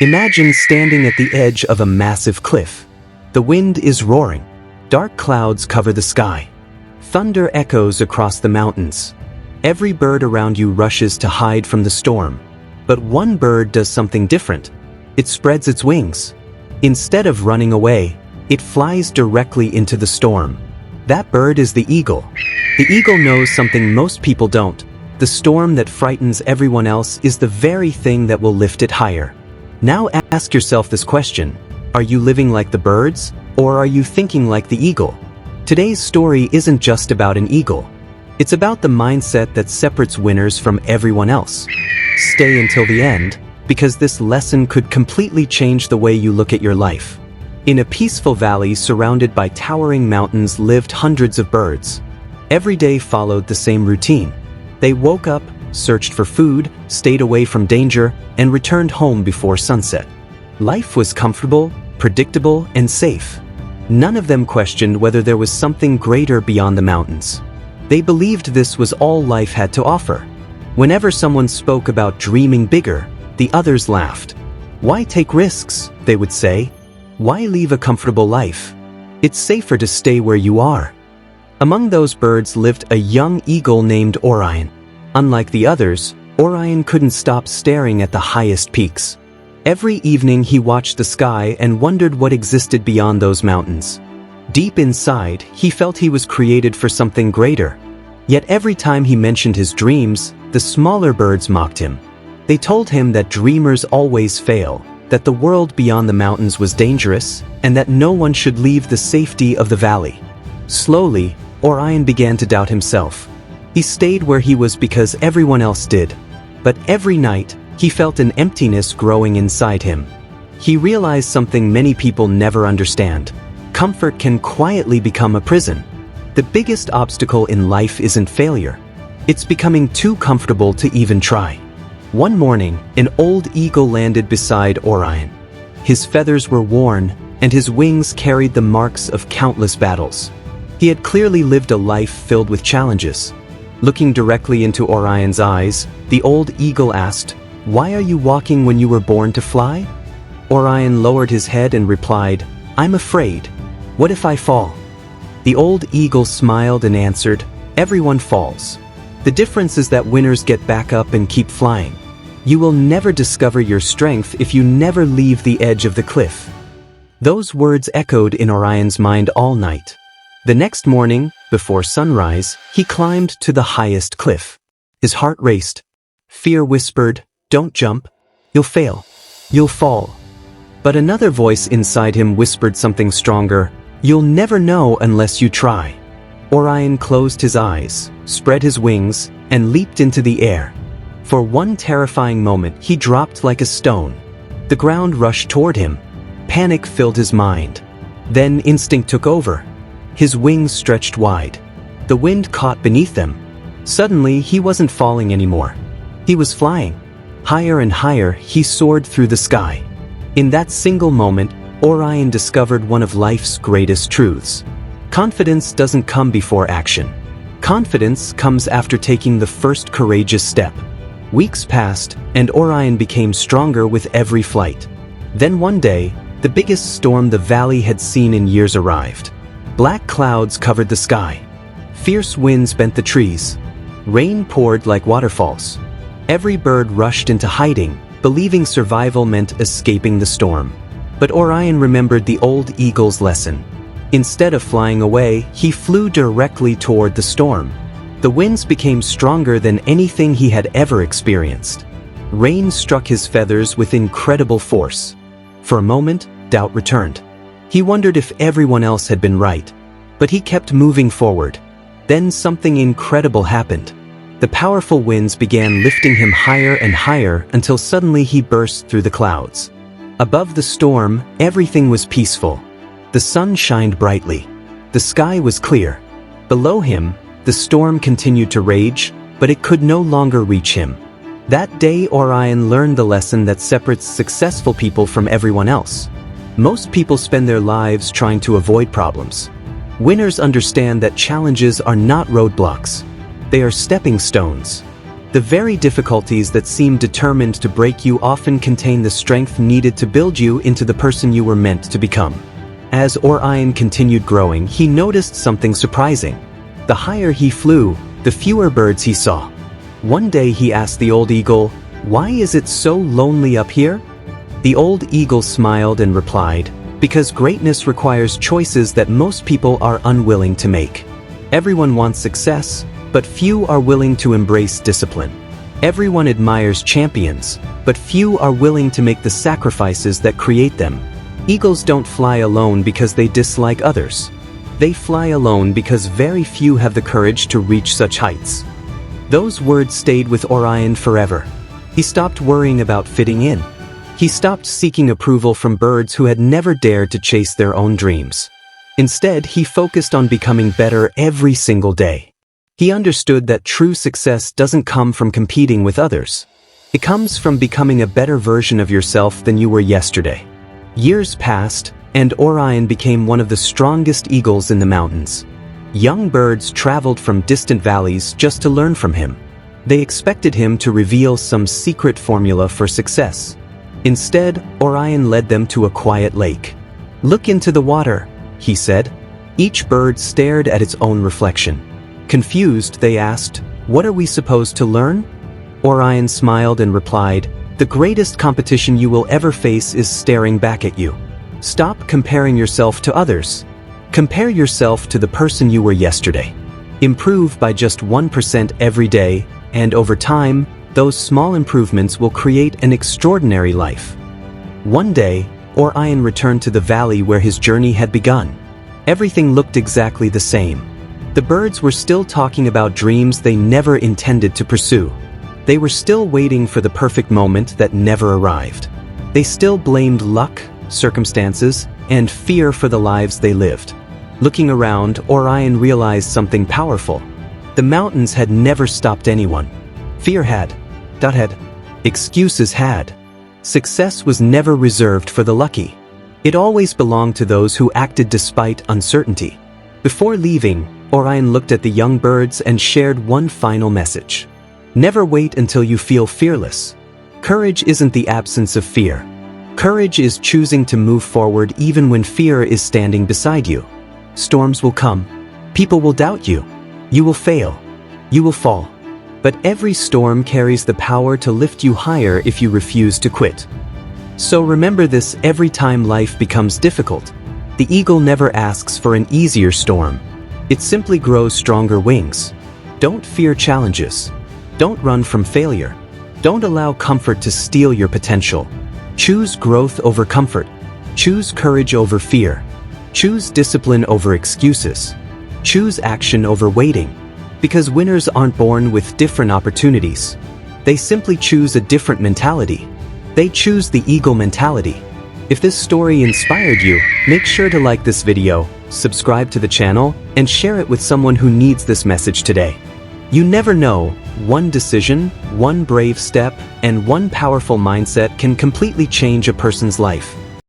Imagine standing at the edge of a massive cliff. The wind is roaring. Dark clouds cover the sky. Thunder echoes across the mountains. Every bird around you rushes to hide from the storm. But one bird does something different. It spreads its wings. Instead of running away, it flies directly into the storm. That bird is the eagle. The eagle knows something most people don't. The storm that frightens everyone else is the very thing that will lift it higher. Now ask yourself this question. Are you living like the birds, or are you thinking like the eagle? Today's story isn't just about an eagle. It's about the mindset that separates winners from everyone else. Stay until the end, because this lesson could completely change the way you look at your life. In a peaceful valley surrounded by towering mountains lived hundreds of birds. Every day followed the same routine. They woke up, searched for food, stayed away from danger, and returned home before sunset. Life was comfortable, predictable, and safe. None of them questioned whether there was something greater beyond the mountains. They believed this was all life had to offer. Whenever someone spoke about dreaming bigger, the others laughed. Why take risks, they would say. Why leave a comfortable life? It's safer to stay where you are. Among those birds lived a young eagle named Orion. Unlike the others, Orion couldn't stop staring at the highest peaks. Every evening he watched the sky and wondered what existed beyond those mountains. Deep inside, he felt he was created for something greater. Yet every time he mentioned his dreams, the smaller birds mocked him. They told him that dreamers always fail, that the world beyond the mountains was dangerous, and that no one should leave the safety of the valley. Slowly, Orion began to doubt himself. He stayed where he was because everyone else did. But every night, he felt an emptiness growing inside him. He realized something many people never understand. Comfort can quietly become a prison. The biggest obstacle in life isn't failure. It's becoming too comfortable to even try. One morning, an old eagle landed beside Orion. His feathers were worn, and his wings carried the marks of countless battles. He had clearly lived a life filled with challenges. Looking directly into Orion's eyes, the old eagle asked, "Why are you walking when you were born to fly?" Orion lowered his head and replied, "I'm afraid. What if I fall?" The old eagle smiled and answered, "Everyone falls. The difference is that winners get back up and keep flying. You will never discover your strength if you never leave the edge of the cliff." Those words echoed in Orion's mind all night. The next morning, before sunrise, he climbed to the highest cliff. His heart raced. Fear whispered, "Don't jump. You'll fail. You'll fall." But another voice inside him whispered something stronger. "You'll never know unless you try." Orion closed his eyes, spread his wings, and leaped into the air. For one terrifying moment, he dropped like a stone. The ground rushed toward him. Panic filled his mind. Then instinct took over. His wings stretched wide. The wind caught beneath them. Suddenly, he wasn't falling anymore. He was flying. Higher and higher, he soared through the sky. In that single moment, Orion discovered one of life's greatest truths. Confidence doesn't come before action. Confidence comes after taking the first courageous step. Weeks passed, and Orion became stronger with every flight. Then one day, the biggest storm the valley had seen in years arrived. Black clouds covered the sky. Fierce winds bent the trees. Rain poured like waterfalls. Every bird rushed into hiding, believing survival meant escaping the storm. But Orion remembered the old eagle's lesson. Instead of flying away, he flew directly toward the storm. The winds became stronger than anything he had ever experienced. Rain struck his feathers with incredible force. For a moment, doubt returned. He wondered if everyone else had been right. But he kept moving forward. Then something incredible happened. The powerful winds began lifting him higher and higher until suddenly he burst through the clouds. Above the storm, everything was peaceful. The sun shined brightly. The sky was clear. Below him, the storm continued to rage, but it could no longer reach him. That day, Orion learned the lesson that separates successful people from everyone else. Most people spend their lives trying to avoid problems. Winners understand that challenges are not roadblocks. They are stepping stones. The very difficulties that seem determined to break you often contain the strength needed to build you into the person you were meant to become. As Orion continued growing, he noticed something surprising. The higher he flew, the fewer birds he saw. One day he asked the old eagle, "Why is it so lonely up here?" The old eagle smiled and replied, "Because greatness requires choices that most people are unwilling to make. Everyone wants success, but few are willing to embrace discipline. Everyone admires champions, but few are willing to make the sacrifices that create them. Eagles don't fly alone because they dislike others. They fly alone because very few have the courage to reach such heights." Those words stayed with Orion forever. He stopped worrying about fitting in. He stopped seeking approval from birds who had never dared to chase their own dreams. Instead, he focused on becoming better every single day. He understood that true success doesn't come from competing with others. It comes from becoming a better version of yourself than you were yesterday. Years passed, and Orion became one of the strongest eagles in the mountains. Young birds traveled from distant valleys just to learn from him. They expected him to reveal some secret formula for success. Instead, Orion led them to a quiet lake. "Look into the water," he said. Each bird stared at its own reflection. Confused, they asked, "What are we supposed to learn?" Orion smiled and replied, "The greatest competition you will ever face is staring back at you. Stop comparing yourself to others. Compare yourself to the person you were yesterday. Improve by just 1% every day, and over time, those small improvements will create an extraordinary life." One day, Orion returned to the valley where his journey had begun. Everything looked exactly the same. The birds were still talking about dreams they never intended to pursue. They were still waiting for the perfect moment that never arrived. They still blamed luck, circumstances, and fear for the lives they lived. Looking around, Orion realized something powerful. The mountains had never stopped anyone. Fear had. Excuses had. Success was never reserved for the lucky. It always belonged to those who acted despite uncertainty. Before leaving, Orion looked at the young birds and shared one final message. Never wait until you feel fearless. Courage isn't the absence of fear. Courage is choosing to move forward even when fear is standing beside you. Storms will come. People will doubt you. You will fail. You will fall. But every storm carries the power to lift you higher if you refuse to quit. So remember this every time life becomes difficult. The eagle never asks for an easier storm. It simply grows stronger wings. Don't fear challenges. Don't run from failure. Don't allow comfort to steal your potential. Choose growth over comfort. Choose courage over fear. Choose discipline over excuses. Choose action over waiting. Because winners aren't born with different opportunities. They simply choose a different mentality. They choose the eagle mentality. If this story inspired you, make sure to like this video, subscribe to the channel, and share it with someone who needs this message today. You never know, one decision, one brave step, and one powerful mindset can completely change a person's life.